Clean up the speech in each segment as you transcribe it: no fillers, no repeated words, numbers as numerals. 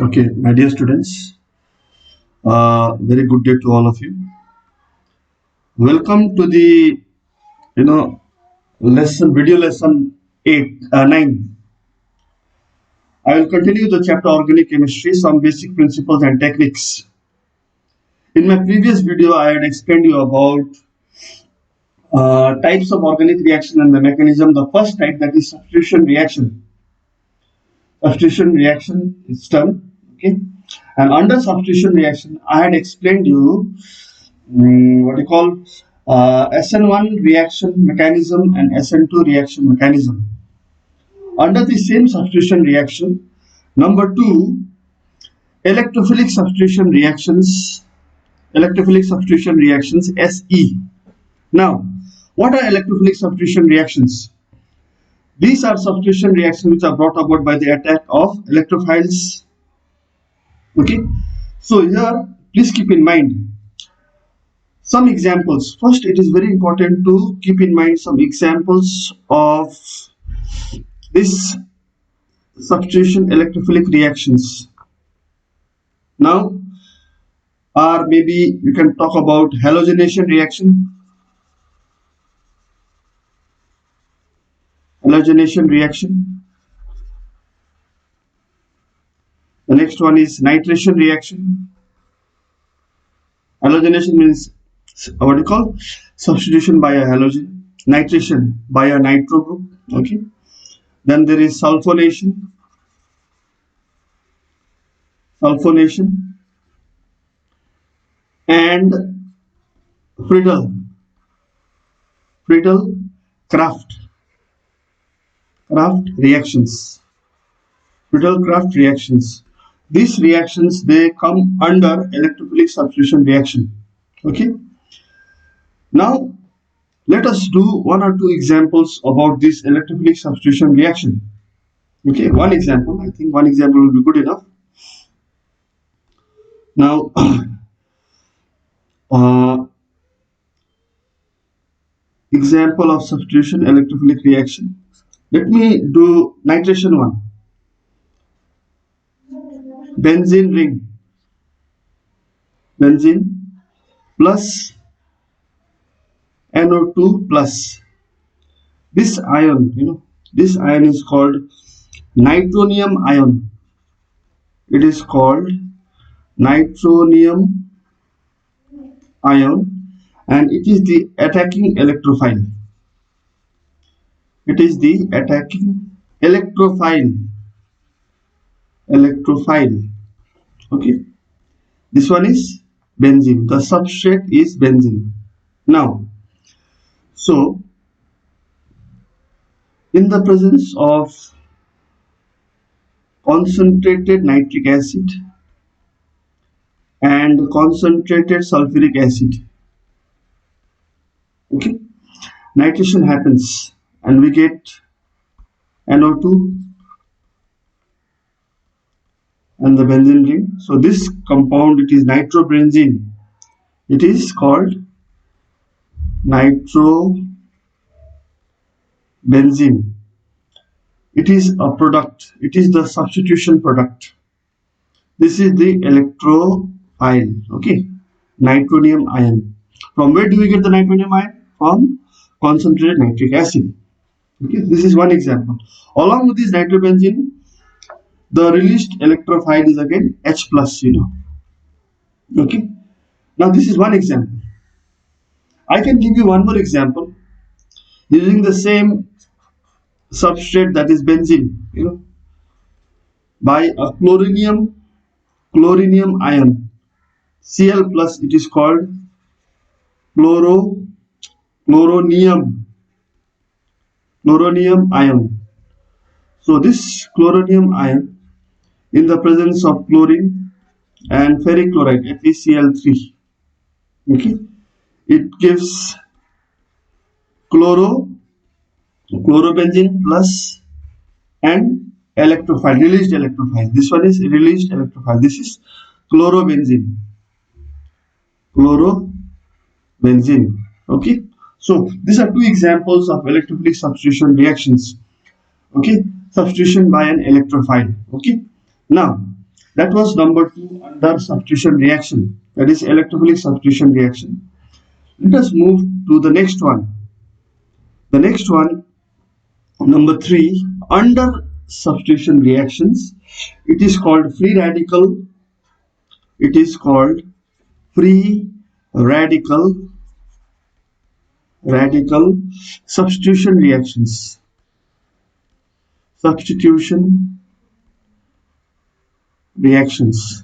Okay, my dear students, very good day to all of you. Welcome to the video lesson 9. I will continue the chapter organic chemistry, some basic principles and techniques. In my previous video, I had explained you about types of organic reaction and the mechanism. The first type, that is substitution reaction. Substitution reaction is done. Okay, and under substitution reaction, I had explained you what you call SN1 reaction mechanism and SN2 reaction mechanism. Under the same substitution reaction, number 2, electrophilic substitution reactions, SE. Now, what are electrophilic substitution reactions? These are substitution reactions which are brought about by the attack of electrophiles. Okay, so here please keep in mind some examples. First, it is very important to keep in mind some examples of this substitution electrophilic reactions. Now, or maybe we can talk about halogenation reaction. Halogenation reaction. The next one is nitration reaction. Halogenation means what do you call substitution by a halogen, nitration by a nitro group. Okay, then there is sulfonation and Friedel-Crafts reactions. Friedel-Crafts reactions. These reactions, they come under electrophilic substitution reaction. Okay, now let us do one or two examples about this electrophilic substitution reaction. Okay, one example. I think one example will be good enough. Now, example of substitution electrophilic reaction. Let me do nitration one. Benzene ring. Benzene plus NO2 plus. This ion, this ion is called nitronium ion. It is called nitronium ion, and it is the attacking electrophile. It is the attacking electrophile. Okay, this one is benzene. The substrate is benzene. Now, so in the presence of concentrated nitric acid and concentrated sulfuric acid, okay, nitration happens and we get NO2 and the benzene ring. So this compound, it is nitrobenzene. It is called nitrobenzene. It is a product. It is the substitution product. This is the electrophile. Okay, nitronium ion. From where do we get the nitronium ion? From concentrated nitric acid. Okay, this is one example. Along with this nitrobenzene, the released electrophile is again H plus. Okay. Now this is one example. I can give you one more example using the same substrate, that is benzene. By a chlorinium ion, Cl plus. It is called chloronium ion. So this chloronium ion, in the presence of chlorine and ferric chloride, FeCl3, okay, it gives chlorobenzene plus and electrophile, released electrophile. This one is released electrophile. This is chlorobenzene. Okay, so these are two examples of electrophilic substitution reactions. Okay, substitution by an electrophile. Okay, now That was number 2 under substitution reaction, that is electrophilic substitution reaction. Let us move to the next one. The next one, number 3, under substitution reactions, it is called free radical. It is called free radical substitution reactions. Substitution reactions.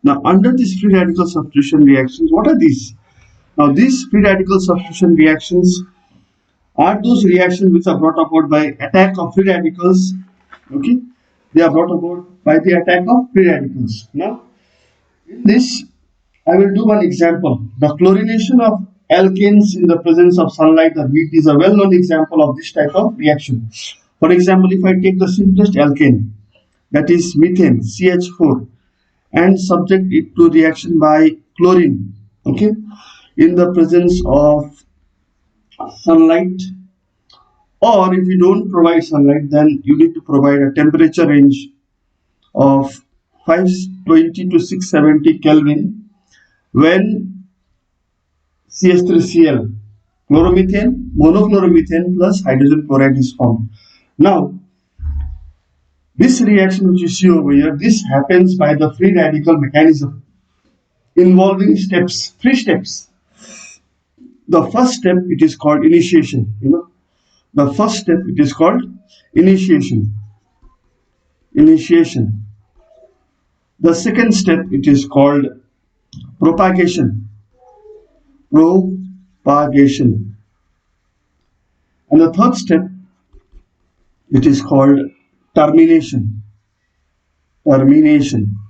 Now, under these free radical substitution reactions, what are these? Now, these free radical substitution reactions are those reactions which are brought about by attack of free radicals. Okay, they are brought about by the attack of free radicals. Now, in this, I will do one example. The chlorination of alkanes in the presence of sunlight or heat is a well-known example of this type of reaction. For example, if I take the simplest alkane, that is methane, CH4, and subject it to reaction by chlorine, okay, in the presence of sunlight, or if you don't provide sunlight, then you need to provide a temperature range of 520 to 670 Kelvin when CH3Cl, chloromethane, monochloromethane plus hydrogen chloride is formed. Now, this reaction which you see over here, this happens by the free radical mechanism involving steps, 3 steps. The first step, it is called initiation. The first step, it is called initiation. The second step, it is called propagation. And the third step, it is called termination.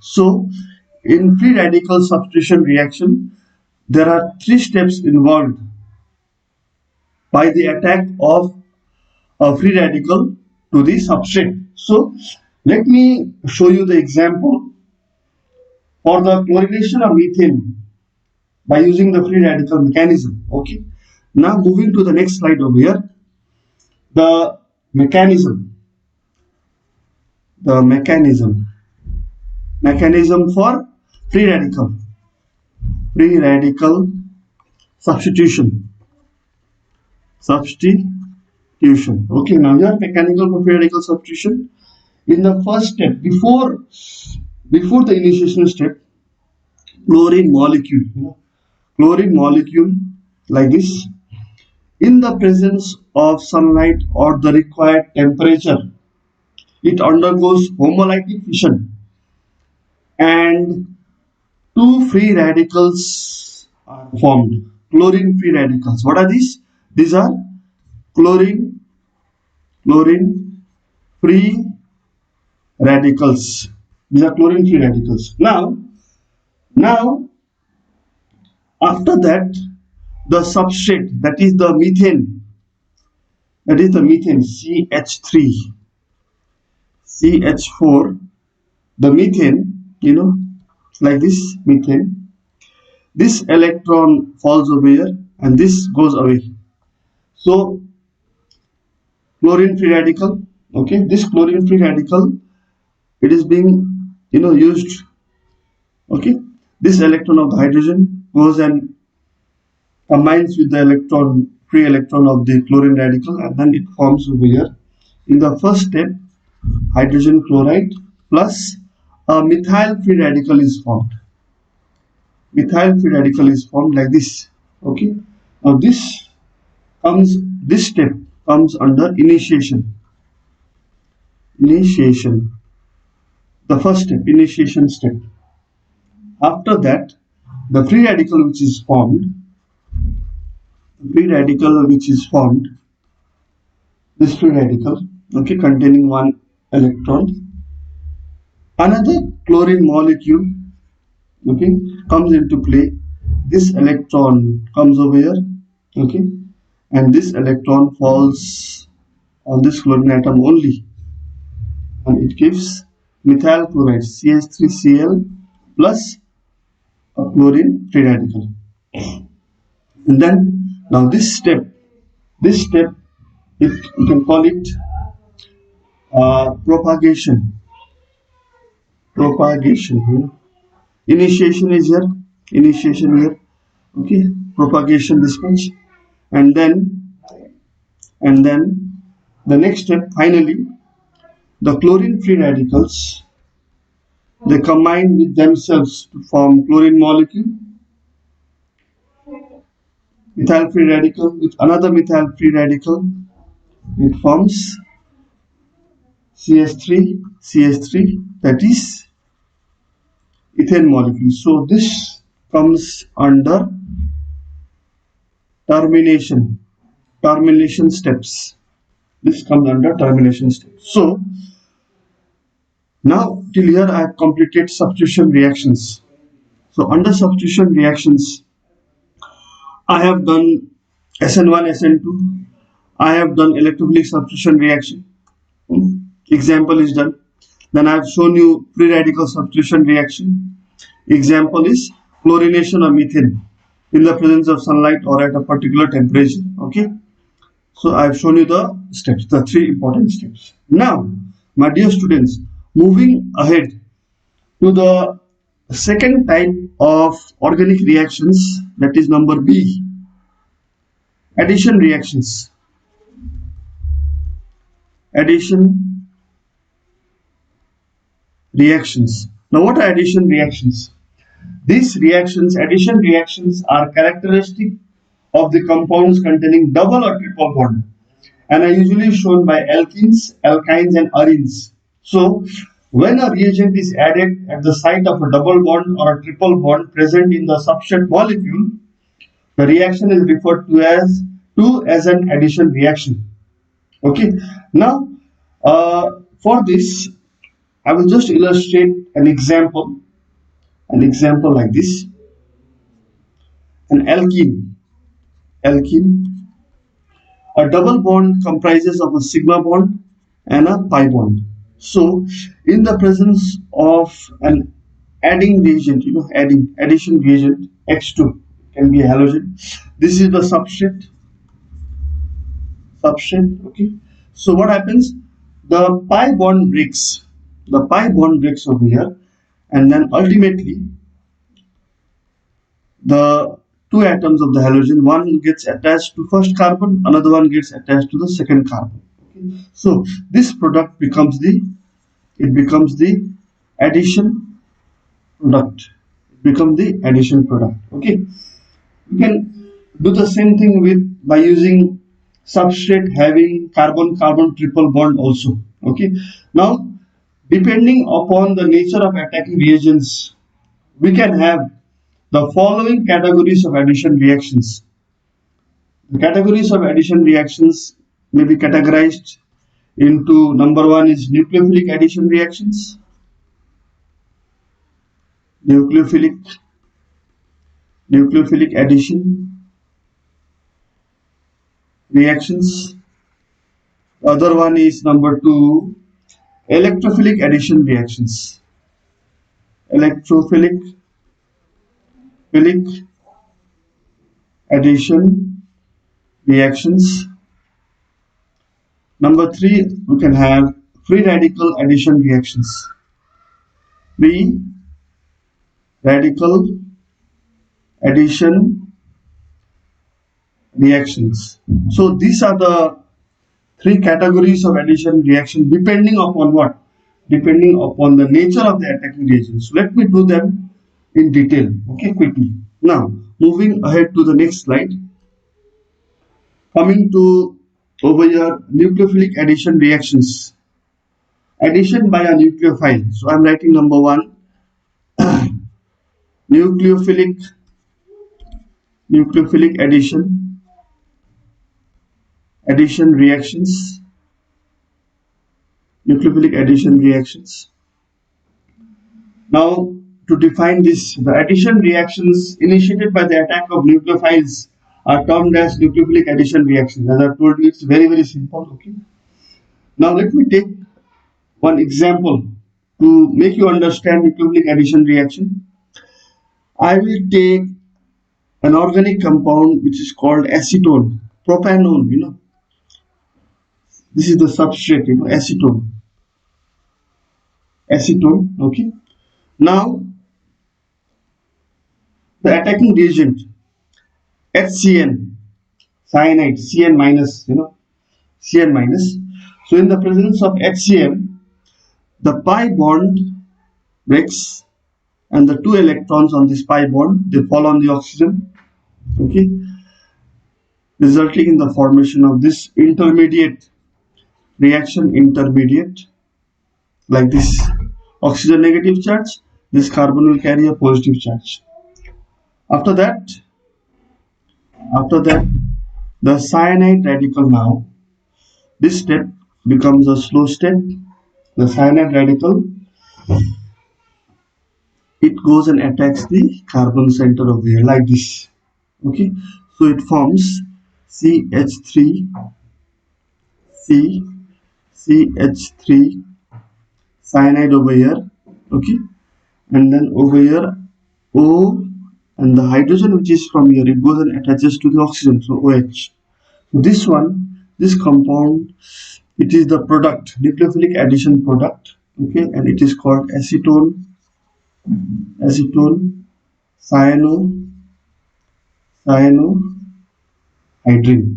So, in free radical substitution reaction, there are 3 steps involved by the attack of a free radical to the substrate. So, let me show you the example for the chlorination of methane by using the free radical mechanism. Okay. Now, moving to the next slide over here, the mechanism for free radical substitution. Okay, now here mechanical for free radical substitution. In the first step, before the initiation step, chlorine molecule like this, in the presence of sunlight or the required temperature, it undergoes homolytic fission and 2 free radicals are formed. Chlorine free radicals. What are these? These are chlorine free radicals. Now, after that, the substrate, that is the methane, CH3, CH4, the methane, like this methane, this electron falls over here and this goes away. So, chlorine free radical, okay, this chlorine free radical, it is being, used, okay, this electron of the hydrogen goes and combines with the free electron of the chlorine radical, and then it forms over here. In the first step, hydrogen chloride plus a methyl free radical is formed. Like this. Okay. Now this step comes under initiation. The first step, initiation step. After that, the free radical which is formed, this free radical, okay, containing 1 electron, another chlorine molecule, okay, comes into play. This electron comes over here, okay, and this electron falls on this chlorine atom only, and it gives methyl chloride, CH3Cl plus a chlorine free radical. And then now this step, you can call it propagation. propagation, initiation is here, initiation here, okay, propagation this much, and then the next step, finally, the chlorine free radicals, they combine with themselves to form chlorine molecule, methyl free radical with another methyl free radical, it forms CH3, that is ethane molecule. So this comes under termination, termination steps. This comes under termination steps. So now till here I have completed substitution reactions. So under substitution reactions, I have done SN1, SN2. I have done electrophilic substitution reaction. Example is done. Then I have shown you free radical substitution reaction. Example is chlorination of methane in the presence of sunlight or at a particular temperature. Okay. So I have shown you the steps, the three important steps. Now, my dear students, moving ahead to the second type of organic reactions, that is number B, addition reactions. Addition reactions. Now, what are addition reactions? These reactions, addition reactions, are characteristic of the compounds containing double or triple bond, and are usually shown by alkenes, alkynes, and arenes. So, when a reagent is added at the site of a double bond or a triple bond present in the substrate molecule, the reaction is referred to as an addition reaction. Okay. Now, for this, I will just illustrate an example like this. An alkene, a double bond comprises of a sigma bond and a pi bond. So in the presence of an adding reagent, addition reagent, X2 can be a halogen. This is the substrate, okay. So what happens? The pi bond breaks over here, and then ultimately the two atoms of the halogen, one gets attached to first carbon, another one gets attached to the second carbon. Okay. So this product becomes the addition product. Okay. You can do the same thing by using substrate having carbon-carbon triple bond also. Okay. Now, depending upon the nature of attacking reagents, we can have the following categories of addition reactions. The categories of addition reactions may be categorized into number one is nucleophilic addition reactions. Nucleophilic addition reactions. The other one is number two, electrophilic addition reactions. Electrophilic addition reactions. Number three, we can have free radical addition reactions. Free radical addition reactions. So these are the three categories of addition reaction depending upon what? Depending upon the nature of the attacking reagent. So let me do them in detail, okay, quickly. Now, moving ahead to the next slide. Coming to over here, nucleophilic addition reactions. Addition by a nucleophile. So I am writing number one. nucleophilic addition reactions. Nucleophilic addition reactions. Now, to define this, the addition reactions initiated by the attack of nucleophiles are termed as nucleophilic addition reactions. As I told you, it's very, very simple. Okay. Now, let me take one example to make you understand nucleophilic addition reaction. I will take an organic compound which is called acetone, propanone. This is the substrate, acetone. Okay. Now the attacking reagent HCN, cyanide, Cn minus, Cn minus. So in the presence of HCN, the pi bond breaks and the two electrons on this pi bond, they fall on the oxygen, okay, resulting in the formation of this intermediate reaction, intermediate, like this oxygen negative charge, this carbon will carry a positive charge. After that, the cyanide radical, now this step becomes a slow step. The cyanide radical, it goes and attacks the carbon center over here like this, okay. So it forms CH3, CH3 cyanide over here, okay, and then over here O, and the hydrogen which is from here, it goes and attaches to the oxygen, so OH. So this one, this compound, it is the product, nucleophilic addition product, okay, and it is called acetone cyanohydrin.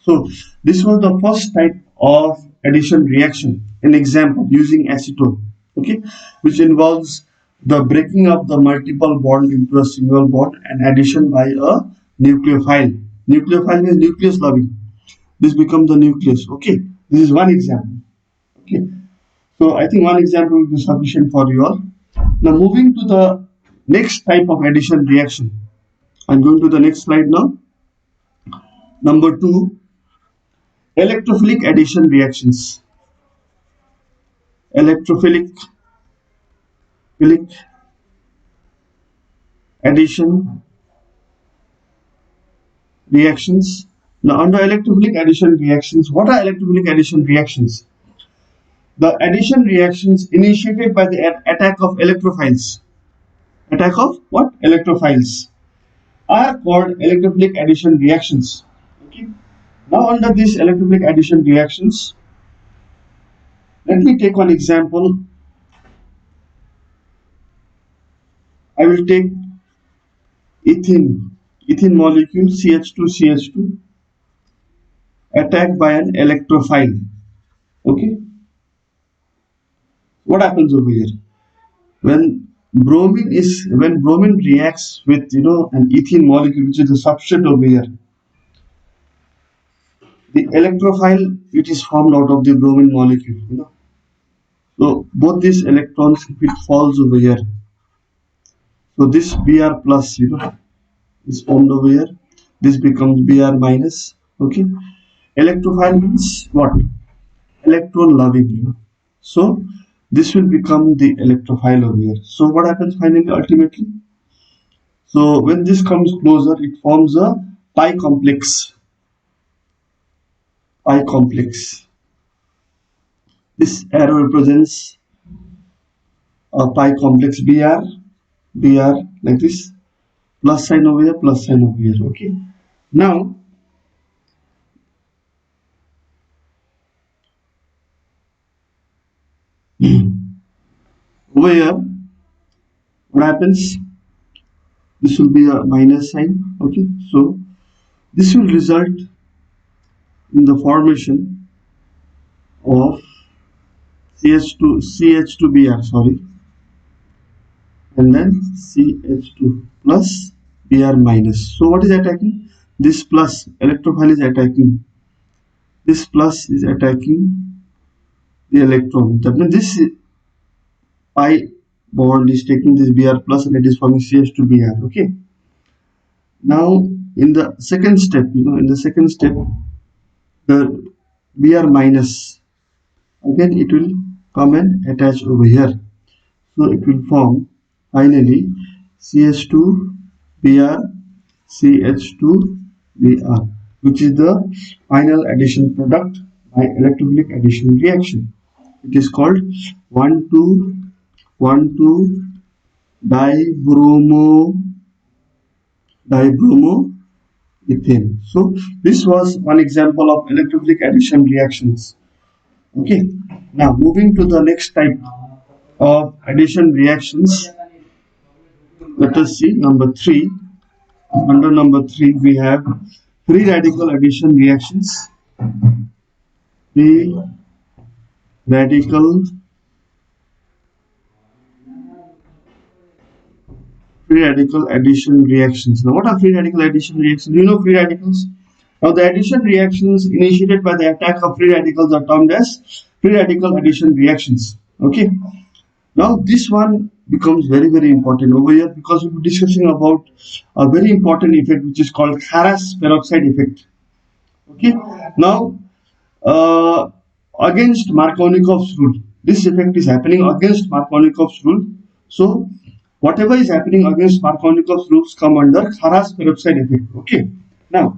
So this was the first type of addition reaction, an example using acetone, okay, which involves the breaking of the multiple bond into a single bond and addition by a nucleophile. Nucleophile means nucleus loving. This becomes the nucleus, okay. This is one example, okay. So I think one example will be sufficient for you all. Now moving to the next type of addition reaction. I'm going to the next slide now. Number 2, electrophilic addition reactions. Electrophilic addition reactions. Now under electrophilic addition reactions, what are electrophilic addition reactions? The addition reactions initiated by the attack of electrophiles. Attack of what? Electrophiles are called electrophilic addition reactions. Okay. Now under these electrophilic addition reactions, let me take one example. I will take ethene molecule CH2 attacked by an electrophile. Okay. What happens over here? When bromine reacts with an ethene molecule, which is the substrate over here, the electrophile, it is formed out of the bromine molecule. So both these electrons, if it falls over here, so this Br plus is formed over here, this becomes Br minus, okay. Electrophile means what? Electron loving, so this will become the electrophile over here. So what happens finally, ultimately? So when this comes closer, it forms a pi complex. This arrow represents a pi complex Br like this, plus sign over here, okay. Now over here, what happens? This will be a minus sign, okay. So this will result in the formation of CH2Br, sorry, and then CH2 plus Br minus. So what is attacking? This plus, electrophile is attacking. This plus is attacking the electron. That means this pi bond is taking this Br plus and it is forming CH2Br. Okay. Now in the second step, the Br minus, again it will come and attach over here. So it will form finally CH2Br, CH2Br, which is the final addition product by electrophilic addition reaction. It is called 1,2 dibromoethane. So this was one example of electrophilic addition reactions. Okay. Now moving to the next type of addition reactions, Let us see number 3. Under number 3 we have free radical addition reactions. Free radical addition reactions. Now what are free radical addition reactions? You know free radicals. Now the addition reactions initiated by the attack of free radicals are termed as free radical addition reactions. Okay. Now this one becomes very important over here because we'll be discussing about a very important effect which is called Kharas peroxide effect. Okay. Now against Markovnikov's rule, this effect is happening against Markovnikov's rule. So whatever is happening against Markovnikov's rules come under Kharas peroxide effect. Okay. Now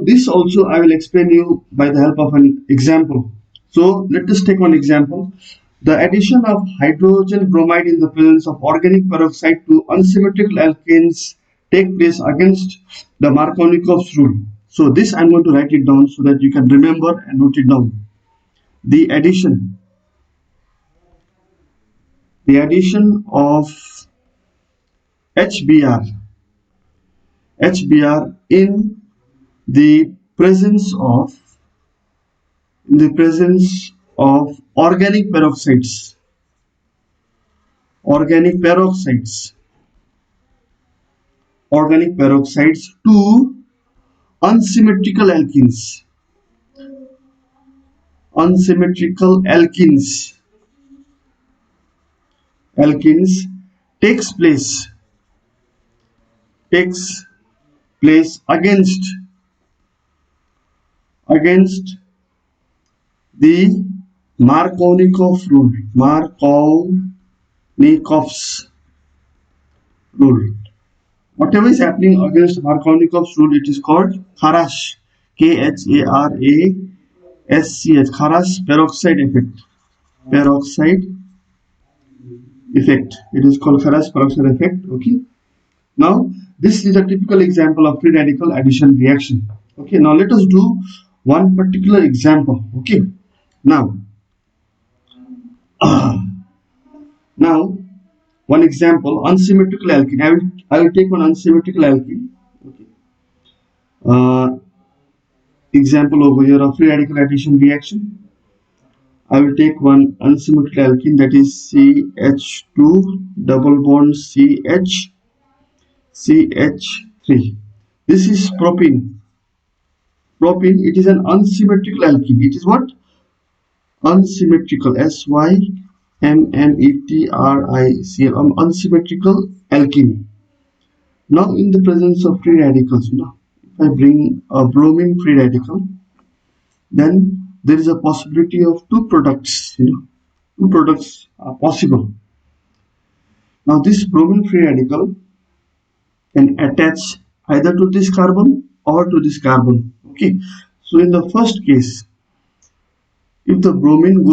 this also I will explain you by the help of an example. So let us take one example. The addition of hydrogen bromide in the presence of organic peroxide to unsymmetrical alkanes take place against the Markovnikov's rule. So this I am going to write it down so that you can remember and note it down. The addition of HBr in the presence of organic peroxides to unsymmetrical alkenes takes place against the Markovnikov's rule. Whatever is happening against Markovnikov's rule, it is called Kharas, K-H-A-R-A-S-C-H, Kharas peroxide effect. It is called Kharas peroxide effect. Okay. Now this is a typical example of free radical addition reaction. Okay. Now let us do one particular example. Okay. Now one example, unsymmetrical alkene. I will take one unsymmetrical alkene. Okay. Example over here of free radical addition reaction. I will take one unsymmetrical alkene, that is CH2 double bond CH3. This is propene. It is an unsymmetrical alkene. It is what? Unsymmetrical. SYMMETRICL. Unsymmetrical alkene. Now in the presence of free radicals, if I bring a bromine free radical, then there is a possibility of two products. Two products are possible. Now this bromine free radical can attach either to this carbon or to this carbon. Okay. So in the first case, if the bromine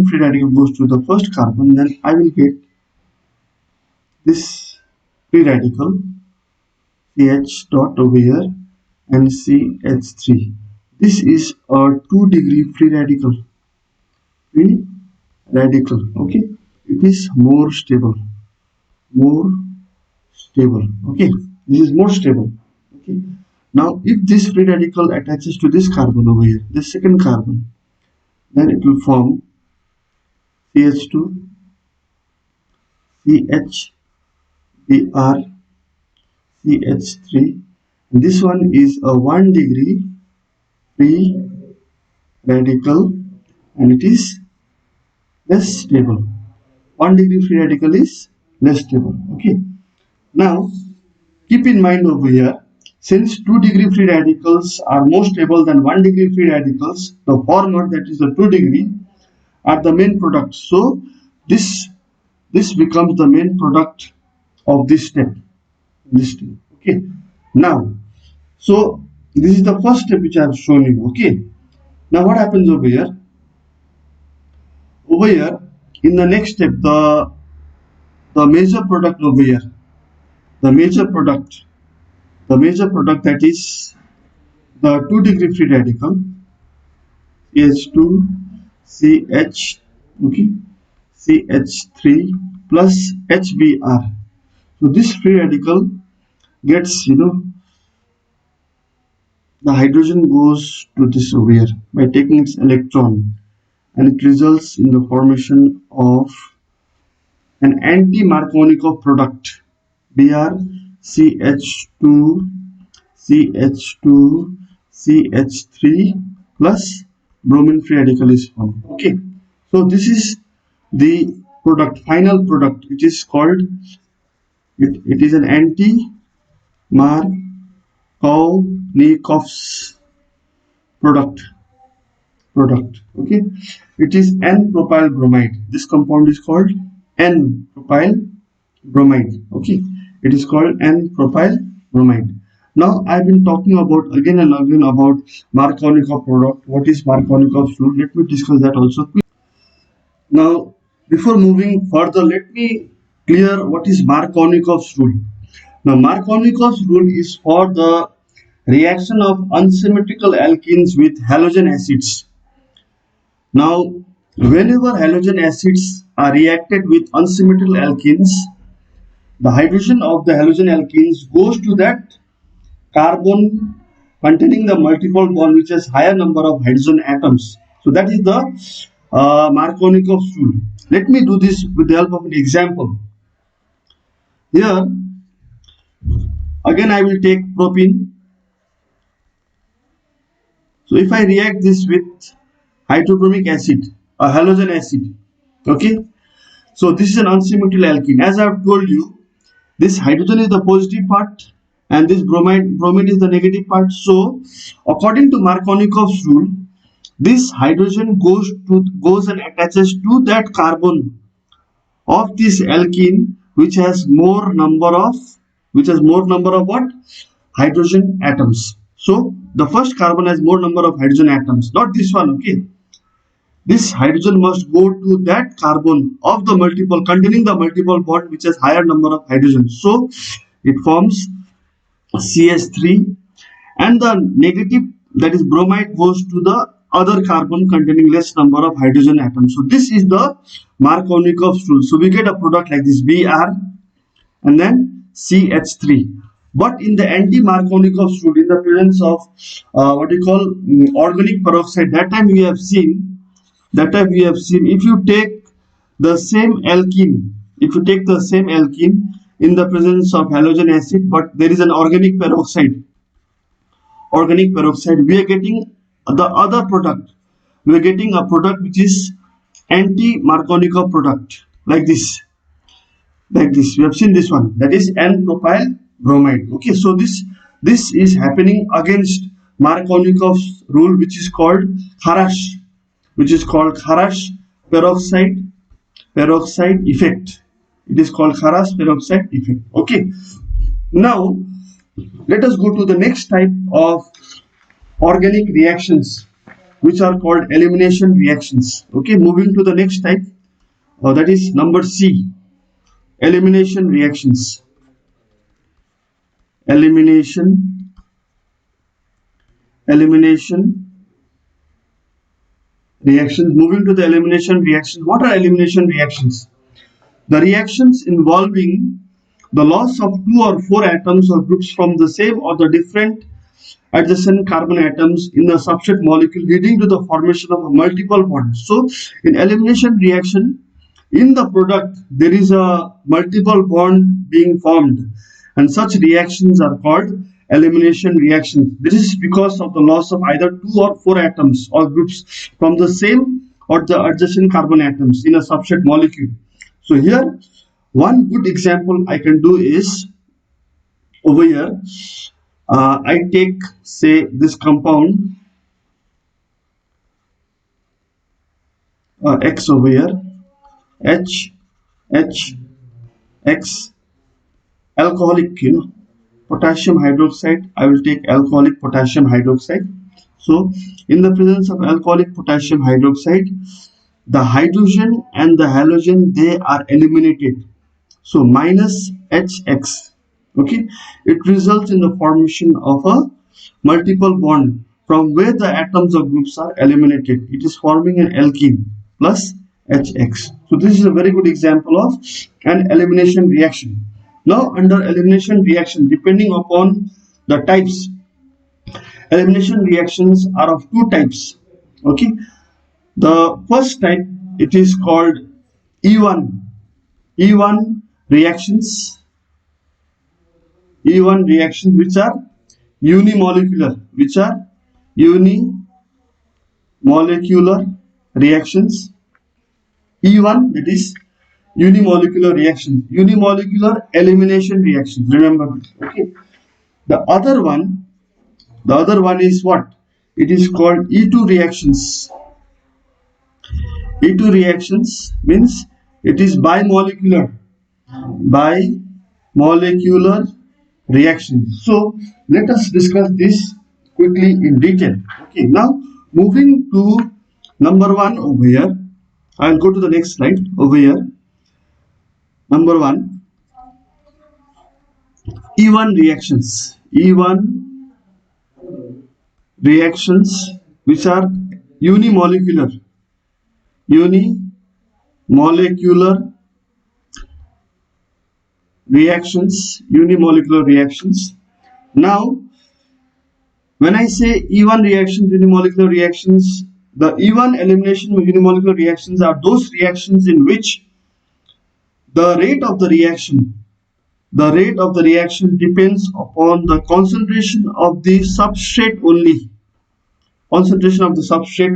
free radical goes to the first carbon, then I will get this free radical CH dot over here and CH3. This is a 2-degree free radical. Okay. It is more stable. Okay. This is more stable. Okay. Now if this free radical attaches to this carbon over here, this second carbon, then it will form CH2 CHBr CH3. This one is a 1-degree free radical and it is less stable. 1-degree free radical is less stable. Okay. Now keep in mind over here, since 2-degree free radicals are more stable than 1-degree free radicals, the former, that is the 2-degree, are the main product. So this becomes the main product of this step. Okay. Now, so this is the first step which I have shown you. Okay. Now what happens over here? Over here, in the next step, the major product over here, the major product that is the 2-degree free radical CH2 CH, okay, CH3 plus HBr. So this free radical gets, the hydrogen goes to this over here by taking its electron, and it results in the formation of an anti-Markovnikov product, BrCH2 CH2 CH3 plus bromine free radical is formed. Okay, so this is the product, final product, which is called, it is an anti-Markovnikov's product. Okay, it is N-propyl bromide. This compound is called N-propyl bromide. Okay, it is called N-propyl bromide. Now I've been talking about again and again about Markovnikov product. What is Markovnikov's rule? Let me discuss that also. Now, before moving further, let me clear what is Markovnikov's rule. Now, Markovnikov's rule is for the reaction of unsymmetrical alkenes with halogen acids. Now, whenever halogen acids are reacted with unsymmetrical alkenes, the hydrogen of the halogen alkenes goes to that carbon containing the multiple bond which has higher number of hydrogen atoms. So that is the Markovnikov's rule. Let me do this with the help of an example. Here, again I will take propene. So if I react this with hydrobromic acid, a halogen acid, okay. So this is an unsymmetrical alkene. As I have told you, this hydrogen is the positive part and this bromide is the negative part. So according to Markovnikov's rule, this hydrogen goes and attaches to that carbon of this alkene which has more number of what? Hydrogen atoms. So the first carbon has more number of hydrogen atoms, not this one, okay. This hydrogen must go to that carbon of the multiple containing the multiple bond which has higher number of hydrogen. So it forms CH3, and the negative, that is bromide, goes to the other carbon containing less number of hydrogen atoms. So this is the Markovnikov's rule. So we get a product like this, Br and then CH3. But in the anti-Markovnikov's rule, in the presence of what we call organic peroxide, that time we have seen if you take the same alkene, in the presence of halogen acid, but there is an organic peroxide, we are getting the other product. We are getting a product which is anti-Markovnikov product, like this. We have seen this one, that is N-propyl bromide. Okay, so this is happening against Markovnikov's rule, which is called Kharash peroxide effect. It is called Kharash peroxide effect. Okay, now let us go to the next type of organic reactions, which are called elimination reactions. Okay, moving to the next type, that is number C, elimination reactions. Elimination reactions. Moving to the elimination reactions. What are elimination reactions? The reactions involving the loss of 2 or 4 atoms or groups from the same or the different adjacent carbon atoms in a substrate molecule, leading to the formation of a multiple bond. So in elimination reaction, in the product there is a multiple bond being formed, and such reactions are called elimination reactions. This is because of the loss of either 2 or 4 atoms or groups from the same or the adjacent carbon atoms in a substrate molecule. So here one good example I can do is over here. I take, say, this compound X over here, H, X, alcoholic, potassium hydroxide. I will take alcoholic potassium hydroxide. So in the presence of alcoholic potassium hydroxide, the hydrogen and the halogen, they are eliminated. So minus HX. Okay, it results in the formation of a multiple bond from where the atoms or groups are eliminated. It is forming an alkene plus HX. So this is a very good example of an elimination reaction. Now under elimination reaction, depending upon the types, elimination reactions are of two types. Okay, the first type, it is called E1 E1 reactions, E1 reactions which are unimolecular, unimolecular reactions. E1, that is unimolecular reactions, unimolecular elimination reactions. Remember this. Okay. The other one, is what? It is called E2 reactions. E2 reactions means it is bimolecular, bimolecular reactions. So let us discuss this quickly in detail. Okay, now moving to number one over here. I will go to the next slide over here. Number one, E1 reactions. E1 reactions which are unimolecular, unimolecular unimolecular reactions. Now when I say E1 reactions, unimolecular reactions, the E1 elimination unimolecular reactions are those reactions in which the rate of the reaction depends upon the concentration of the substrate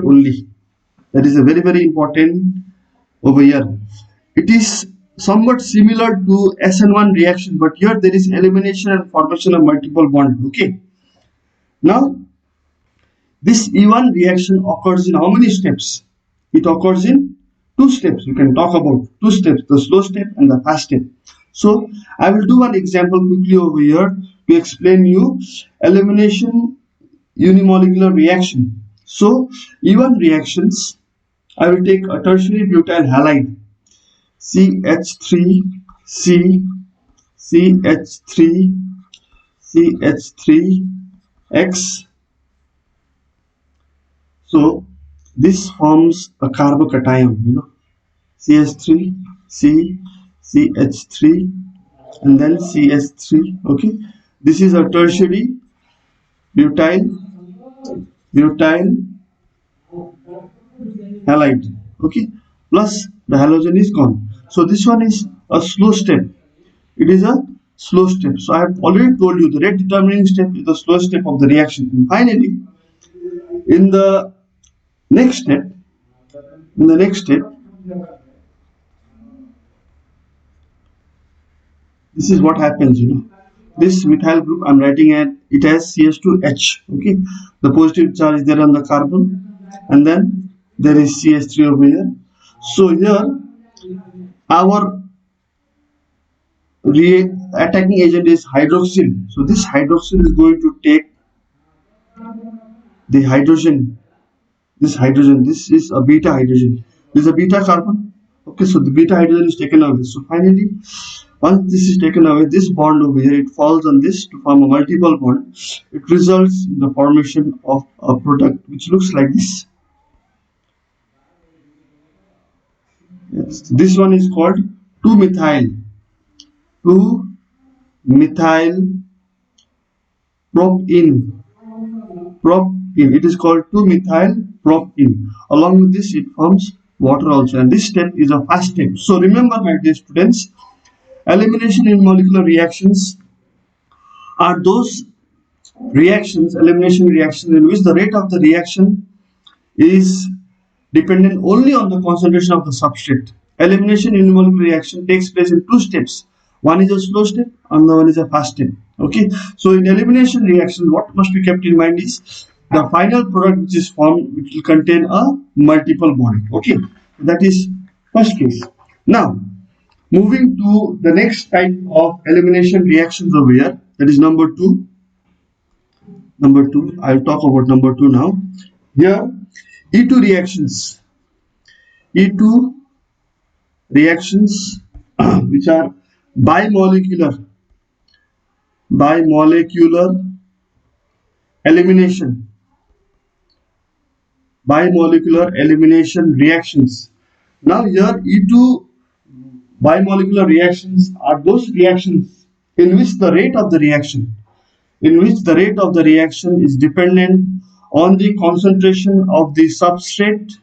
only. That is a very, very important over here. It is somewhat similar to SN1 reaction, but here there is elimination and formation of multiple bonds. Okay. Now this E1 reaction occurs in how many steps? It occurs in two steps. You can talk about two steps, the slow step and the fast step. So I will do one example quickly over here to explain you elimination unimolecular reaction. So E1 reactions, I will take a tertiary butyl halide CH3C CH3X. So this forms a carbocation, CH3 CH3 and then CH3. Okay, this is a tertiary butyl halide. Okay, plus the halogen is gone. So this one is a slow step. It is a slow step. So I have already told you the rate determining step is the slow step of the reaction. And finally, in the next step, this is what happens. This methyl group I'm writing at it has CH2H. Okay, the positive charge is there on the carbon, and then there is CH3 over here. So here our attacking agent is hydroxyl. So this hydroxyl is going to take the hydrogen. This is a beta hydrogen. This is a beta carbon. Okay, so the beta hydrogen is taken away. So finally, once this is taken away, this bond over here, it falls on this to form a multiple bond. It results in the formation of a product which looks like this. Yes, this one is called 2-methyl propene. It is called 2-methyl propene. Along with this, it forms water also, and this step is a fast step. So remember, my dear students, elimination in molecular reactions are those elimination reactions in which the rate of the reaction is dependent only on the concentration of the substrate. Elimination in molecular reaction takes place in two steps. One is a slow step, another one is a fast step. Okay, so in elimination reaction, what must be kept in mind is the final product which is formed, which will contain a multiple bond. Okay, that is first case. Now moving to the next type of elimination reactions over here, that is number two. I'll talk about number two now. Here, E2 reactions which are bimolecular elimination reactions. Now here E2 bimolecular reactions are those reactions in which the rate of the reaction is dependent on the concentration of the substrate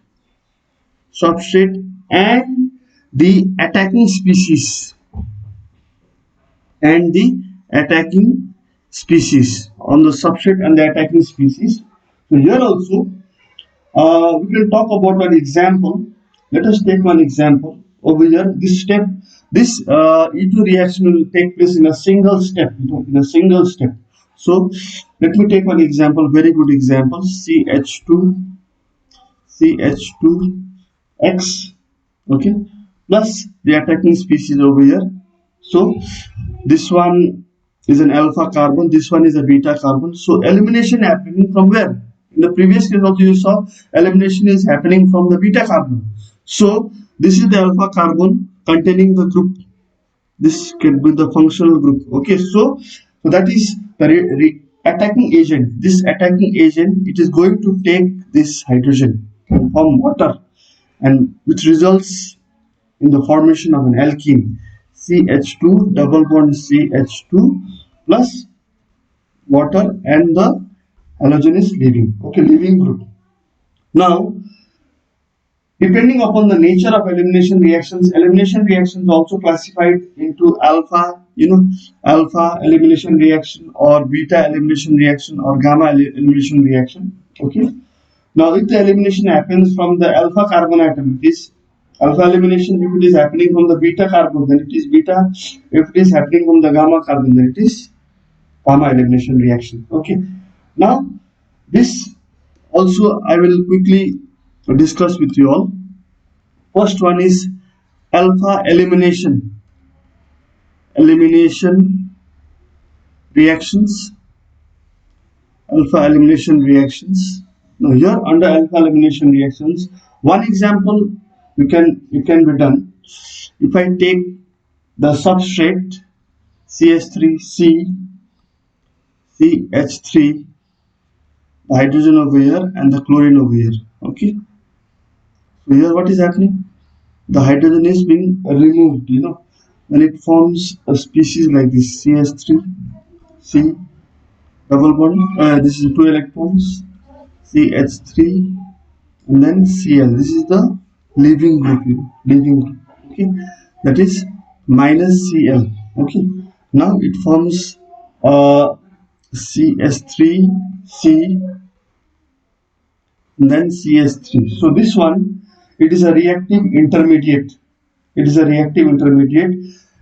and the attacking species on the substrate and the attacking species. So here also we can talk about one example. Let us take one example over here. This E2 reaction will take place in a single step, So let me take one example, very good example, CH2X, okay, plus the attacking species over here. So this one is an alpha carbon, this one is a beta carbon. So elimination happening from where? In the previous case also you saw elimination is happening from the beta carbon. So this is the alpha carbon containing the group. This can be the functional group. Okay, so that is the attacking agent. This attacking agent, it is going to take this hydrogen and form water, and which results in the formation of an alkene, CH2 double bond CH2 plus water, and the halogen is leaving. Okay, leaving group. Now, depending upon the nature of elimination reactions also classified into alpha, alpha elimination reaction, or beta elimination reaction, or gamma elimination reaction. Okay. Now, if the elimination happens from the alpha carbon atom, it is alpha elimination. If it is happening from the beta carbon, then it is beta. If it is happening from the gamma carbon, then it is gamma elimination reaction. Okay. Now, this also I will quickly discuss with you all. First one is alpha elimination reactions. Alpha elimination reactions. Now here under alpha elimination reactions, one example it can be done. If I take the substrate CH3C, CH3, the hydrogen over here and the chlorine over here. Okay. So here what is happening? The hydrogen is being removed, when it forms a species like this, CH3C double bond. This is 2 electrons, CH3 and then Cl. This is the leaving group. Okay, that is minus Cl. Okay, now it forms CH3C and then CH3. So this one, it is a reactive intermediate.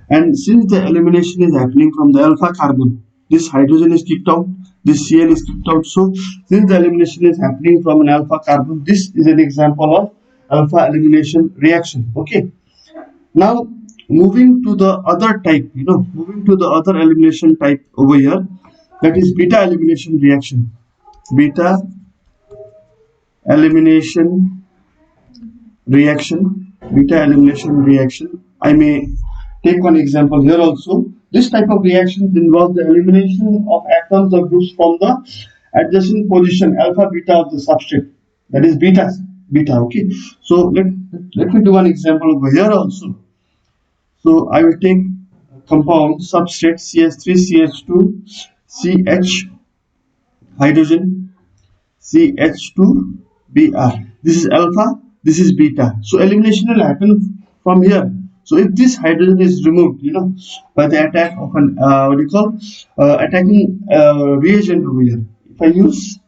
And since the elimination is happening from the alpha carbon, this hydrogen is kicked out, this Cl is kicked out. So since the elimination is happening from an alpha carbon, this is an example of alpha elimination reaction. Okay. Now moving to the other type, elimination type over here, that is beta elimination reaction. Beta elimination reaction. I may take one example here also. This type of reactions involve the elimination of atoms or groups from the adjacent position alpha beta of the substrate. That is beta. Okay. So let me do one example over here also. So I will take compound substrate CH3CH2 CH hydrogen CH2Br. This is alpha, this is beta. So elimination will happen from here. So if this hydrogen is removed, by the attack of an attacking reagent over here, if I use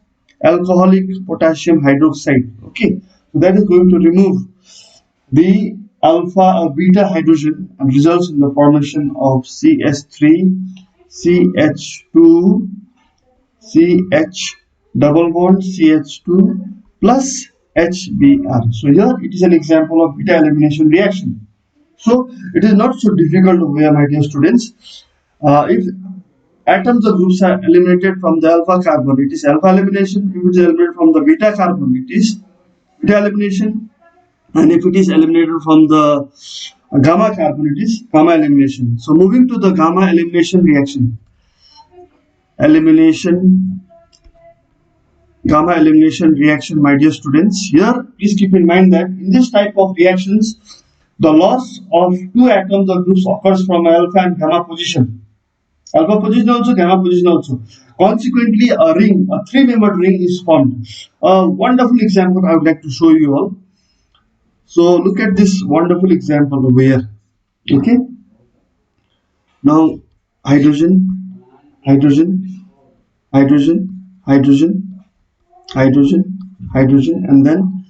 alcoholic potassium hydroxide, okay, so that is going to remove the alpha or beta hydrogen and results in the formation of CH3, CH2, CH double bond CH2 plus HBr. So here it is an example of beta elimination reaction. So it is not so difficult over here, my dear students. If atoms or groups are eliminated from the alpha carbon, it is alpha elimination. If it is eliminated from the beta carbon, it is beta elimination. And if it is eliminated from the gamma carbon, it is gamma elimination. So moving to the gamma elimination reaction. gamma elimination reaction, my dear students. Here, please keep in mind that in this type of reactions, the loss of two atoms or groups occurs from alpha and gamma position. Alpha position also, gamma position also. Consequently, a ring, a three-membered ring is formed. A wonderful example I would like to show you all. So look at this wonderful example over here. Okay. Now, hydrogen, hydrogen, hydrogen, hydrogen, hydrogen, hydrogen, and then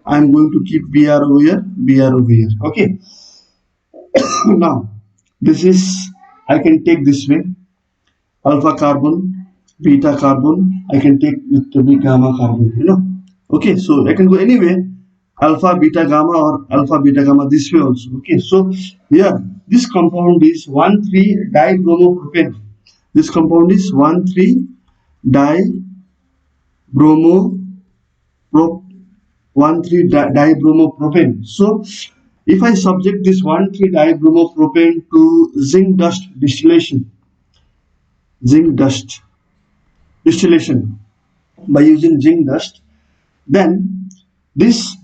I'm going to keep Br over here, Br over here. Okay. Now, this is, I can take this way, alpha carbon, beta carbon, I can take it to be gamma carbon, Okay, so I can go anywhere, alpha, beta, gamma, or alpha, beta, gamma this way also. Okay, so here, this compound is 1,3-dibromopropane. This compound is 1,3-dibromopropane. So if I subject this 1,3-dibromopropane to zinc dust distillation, by using zinc dust, then this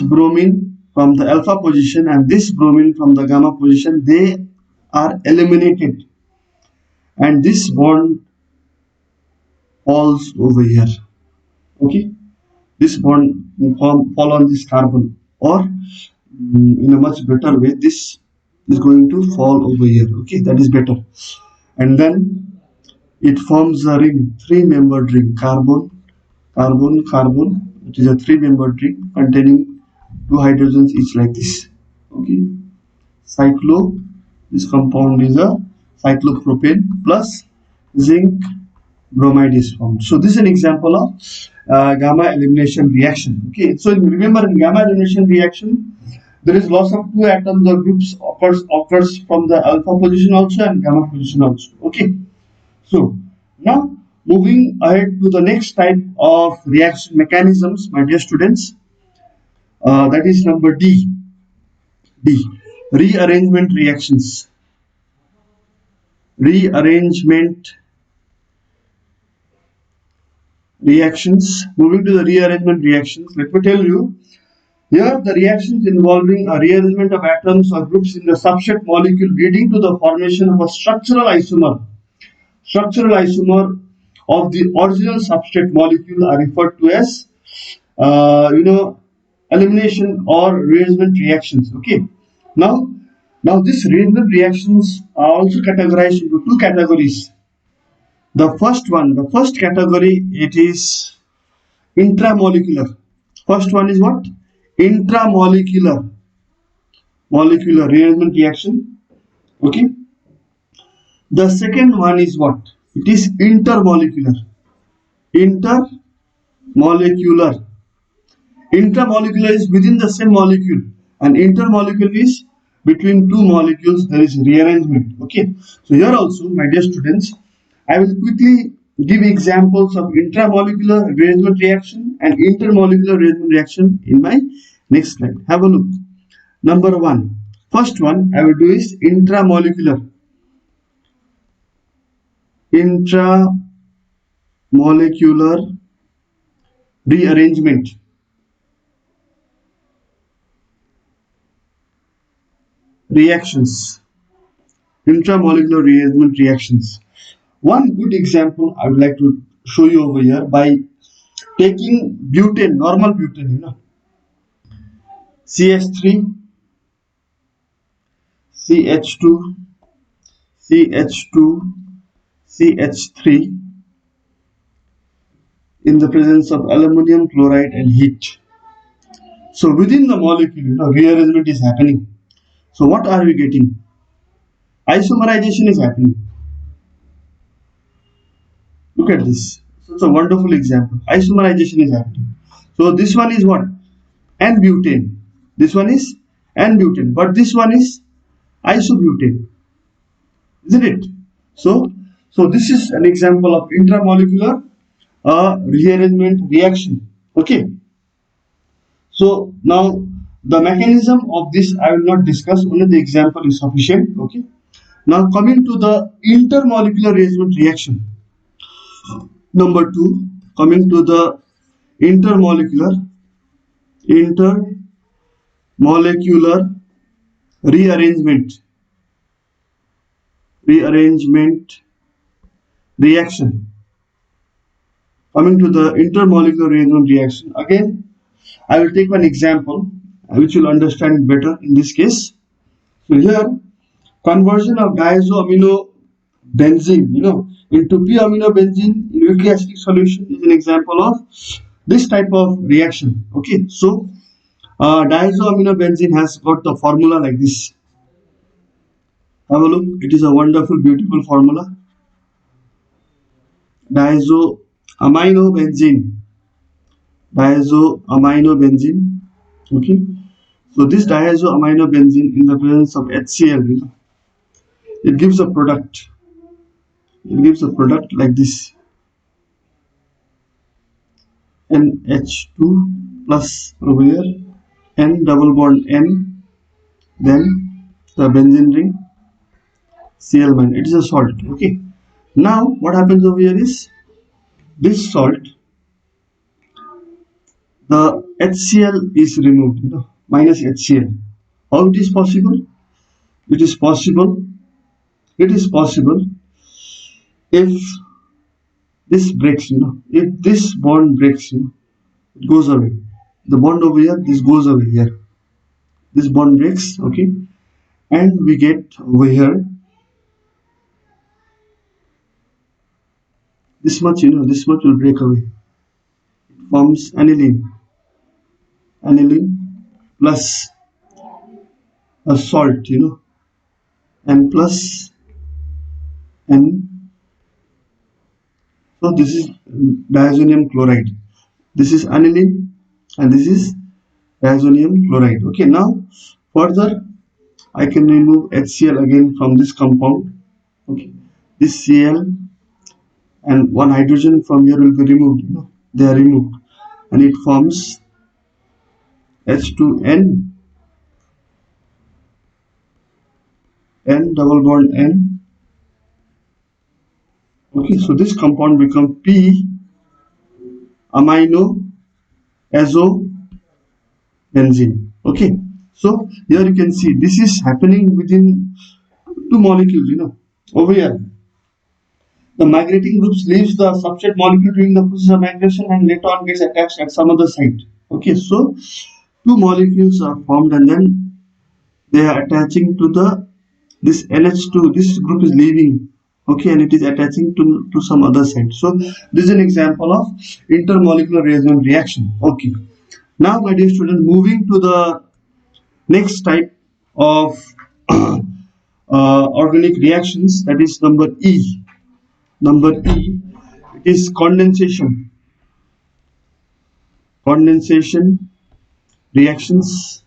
bromine from the alpha position and this bromine from the gamma position, they are eliminated, and this bond falls over here. Okay, this bond fall on this carbon, or in a much better way, this is going to fall over here. Okay, that is better. And then it forms a ring, three-membered ring, carbon, carbon, carbon. It is a three-membered ring containing two hydrogens each, like this. Okay, cyclo, this compound is a cyclopropane plus zinc bromide is formed. So this is an example of gamma elimination reaction. Okay, so remember, in gamma elimination reaction, there is loss of two atoms or groups occurs from the alpha position also and gamma position also. Okay, so now moving ahead to the next type of reaction mechanisms, my dear students, that is number D. Rearrangement reactions. Rearrangement reactions. Moving to the rearrangement reactions, let me tell you, here the reactions involving a rearrangement of atoms or groups in the substrate molecule leading to the formation of a structural isomer of the original substrate molecule are referred to as elimination or rearrangement reactions. Okay, now these rearrangement reactions are also categorized into two categories. The first category, it is intramolecular. First one is what? Intramolecular rearrangement reaction. Okay. The second one is what? It is intermolecular. Intramolecular is within the same molecule, and intermolecular is between two molecules. There is rearrangement. Okay. So here also, my dear students, I will quickly give examples of intramolecular rearrangement reaction and intermolecular rearrangement reaction in my next slide. Have a look. Number one. First one I will do is intramolecular. Intramolecular rearrangement. Reactions. Intramolecular rearrangement reactions. One good example I would like to show you over here by taking butane, normal butane, CH3, CH2, CH2, CH3 in the presence of aluminum chloride and heat. So within the molecule, rearrangement is happening. So what are we getting? Isomerization is happening. Look at this. So it's a wonderful example. Isomerization is happening. So this one is what? N-butane. This one is N-butane. But this one is isobutane. Isn't it? So this is an example of intramolecular rearrangement reaction. Okay. So now the mechanism of this I will not discuss. Only the example is sufficient. Okay. Now coming to the intermolecular rearrangement reaction. Number two, coming to the intermolecular intermolecular rearrangement reaction. Coming to the intermolecular rearrangement reaction, again I will take one example which will understand better in this case. So here, conversion of diazoaminobenzene, into p-aminobenzene in nucleic acid solution is an example of this type of reaction. Okay, so diazoaminobenzene has got the formula like this. Have a look. It is a wonderful, beautiful formula. Diazoaminobenzene. Okay. So this diazoaminobenzene in the presence of HCl, it gives a product. It gives a product like this. NH2 plus over here, N double bond N, then the benzene ring, Cl minus. It is a salt. Okay. Now what happens over here is this salt, the HCl is removed, minus HCl. How it is possible? It is possible if this breaks, if this bond breaks, it goes away. The bond over here, this goes away here. This bond breaks, okay, and we get over here this much, this much will break away. It forms aniline plus a salt, and plus N. So this is diazonium chloride. This is aniline and this is diazonium chloride. Okay, now further I can remove HCl again from this compound. Okay, this Cl and one hydrogen from here will be removed. They are removed and it forms H2N, N double bond N. Okay, so this compound becomes p-amino-azobenzene. Okay, so here you can see this is happening within two molecules. Over here, the migrating groups leaves the substrate molecule during the process of migration and later on gets attached at some other site. Okay, so two molecules are formed and then they are attaching to this NH2. This group is leaving. Okay, and it is attaching to some other site. So this is an example of intermolecular rearrangement reaction. Okay, now my dear student, moving to the next type of organic reactions, that is number E. Number E, it is condensation reactions.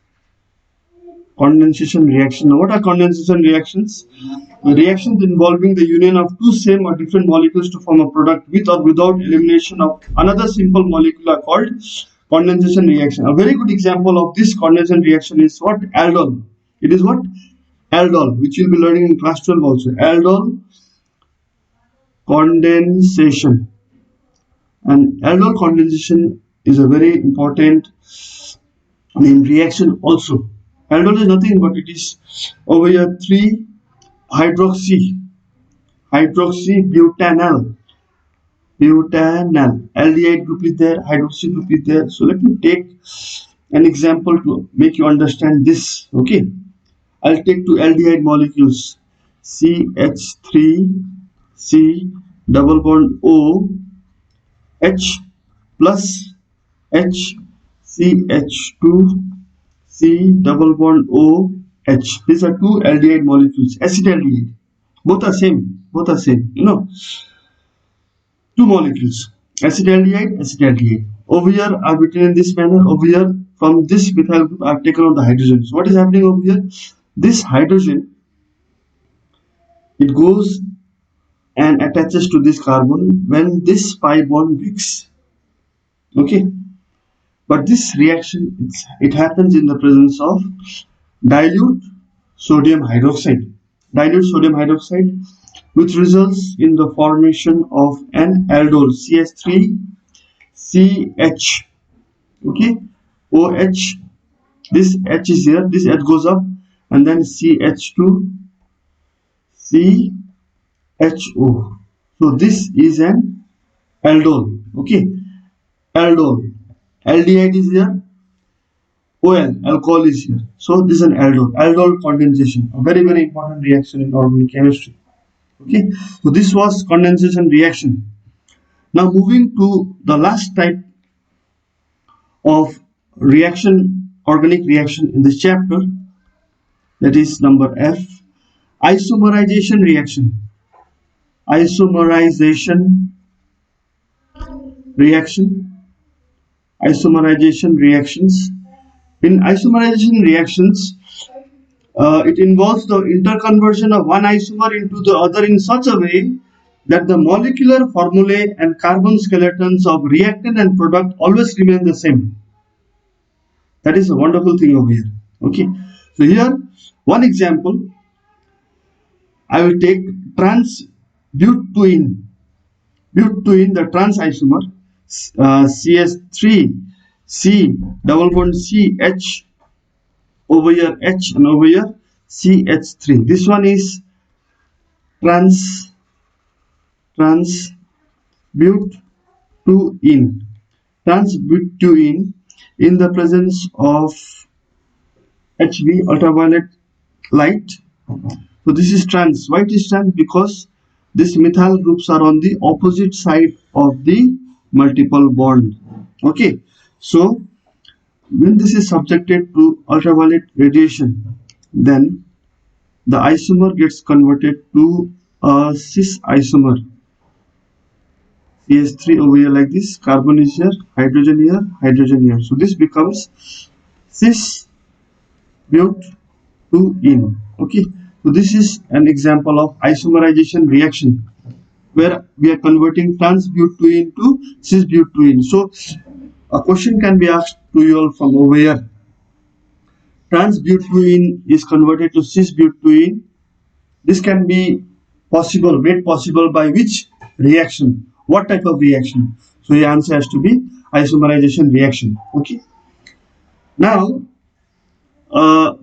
Condensation reaction. What are condensation reactions? Reactions involving the union of two same or different molecules to form a product with or without elimination of another simple molecule are called condensation reaction. A very good example of this condensation reaction is what? Aldol. It is what? Aldol, which you will be learning in class 12 also. Aldol condensation. And aldol condensation is a very important reaction also. Aldol is nothing but it is over here 3-hydroxy butanal. Aldehyde group is there, hydroxy group is there. So let me take an example to make you understand this. Okay, I'll take two aldehyde molecules, CH3C double bond O H plus H, CH2 C double bond O H. These are two aldehyde molecules, acetaldehyde. Both are same. Two molecules, acetaldehyde. Over here I've written in this manner. Over here, from this methyl group I've taken out the hydrogen. So what is happening over here? This hydrogen, it goes and attaches to this carbon when this pi bond breaks. Okay, but this reaction, it happens in the presence of dilute sodium hydroxide, which results in the formation of an aldol, CH3 CH. Okay, OH. This H is here. This H goes up, and then CH2 CHO. So this is an aldol. Okay, aldol. Aldehyde is here. OL, alcohol is here. So this is an aldol. Aldol condensation, a very very important reaction in organic chemistry. Okay, so this was condensation reaction. Now moving to the last type of reaction, organic reaction in this chapter, that is number F, isomerization reaction. Isomerization reaction. Isomerization reactions. In isomerization reactions, it involves the interconversion of one isomer into the other in such a way that the molecular formulae and carbon skeletons of reactant and product always remain the same. That is a wonderful thing over here. Okay, so here one example, I will take trans-butene. Butene, the trans isomer, CS3 C double bond CH, over here H, and over here CH3. This one is trans-butene. Trans-butene in the presence of HV, ultraviolet light. So this is trans. Why it is trans? Because these methyl groups are on the opposite side of the multiple bond. Okay, so when this is subjected to ultraviolet radiation, then the isomer gets converted to a cis isomer. CH3 over here like this, carbon is here, hydrogen here, hydrogen here. So this becomes cis butene. Okay, so this is an example of isomerization reaction where we are converting trans-butene to cis-butene. So a question can be asked to you all from over here. Trans-butene is converted to cis-butene. This can be possible, made possible by which reaction? What type of reaction? So the answer has to be isomerization reaction. Okay. Now, the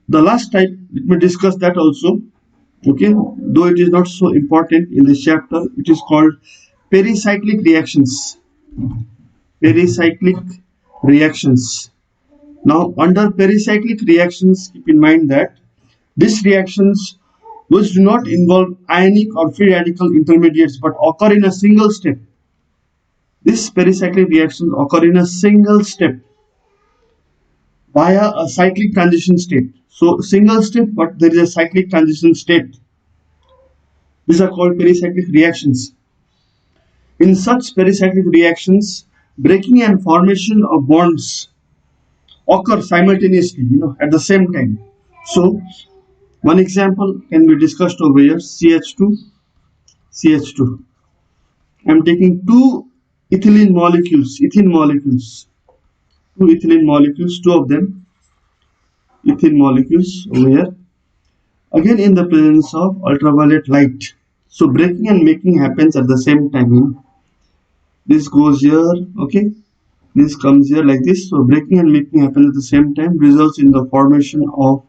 last type, let me discuss that also. Okay, though it is not so important in this chapter, it is called pericyclic reactions. Pericyclic reactions. Now, under pericyclic reactions, keep in mind that these reactions which do not involve ionic or free radical intermediates but occur in a single step. These pericyclic reactions occur in a single step via a cyclic transition state. So single step, but there is a cyclic transition state. These are called pericyclic reactions. In such pericyclic reactions, breaking and formation of bonds occur simultaneously, at the same time. So one example can be discussed over here, CH2, CH2. I am taking two ethylene molecules, two of them, ethene molecules over here, again in the presence of ultraviolet light. So breaking and making happens at the same time. This goes here, okay, this comes here like this. So breaking and making happens at the same time, results in the formation of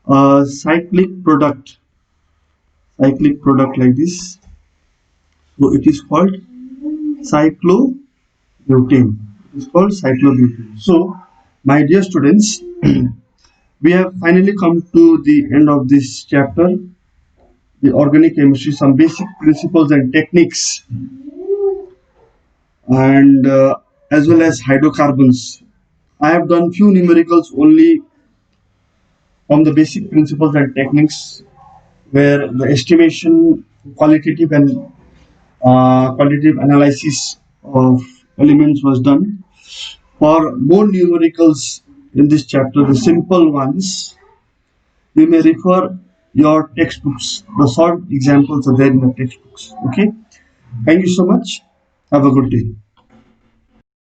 a cyclic product like this. So it is called cyclobutane. It is called cyclobutane. So my dear students, we have finally come to the end of this chapter, the organic chemistry, some basic principles and techniques, and as well as hydrocarbons. I have done few numericals only from the basic principles and techniques, where the estimation, qualitative and quantitative analysis of elements was done. For more numericals in this chapter, the simple ones, you may refer your textbooks. The solved examples are there in the textbooks. Okay. Thank you so much. Have a good day.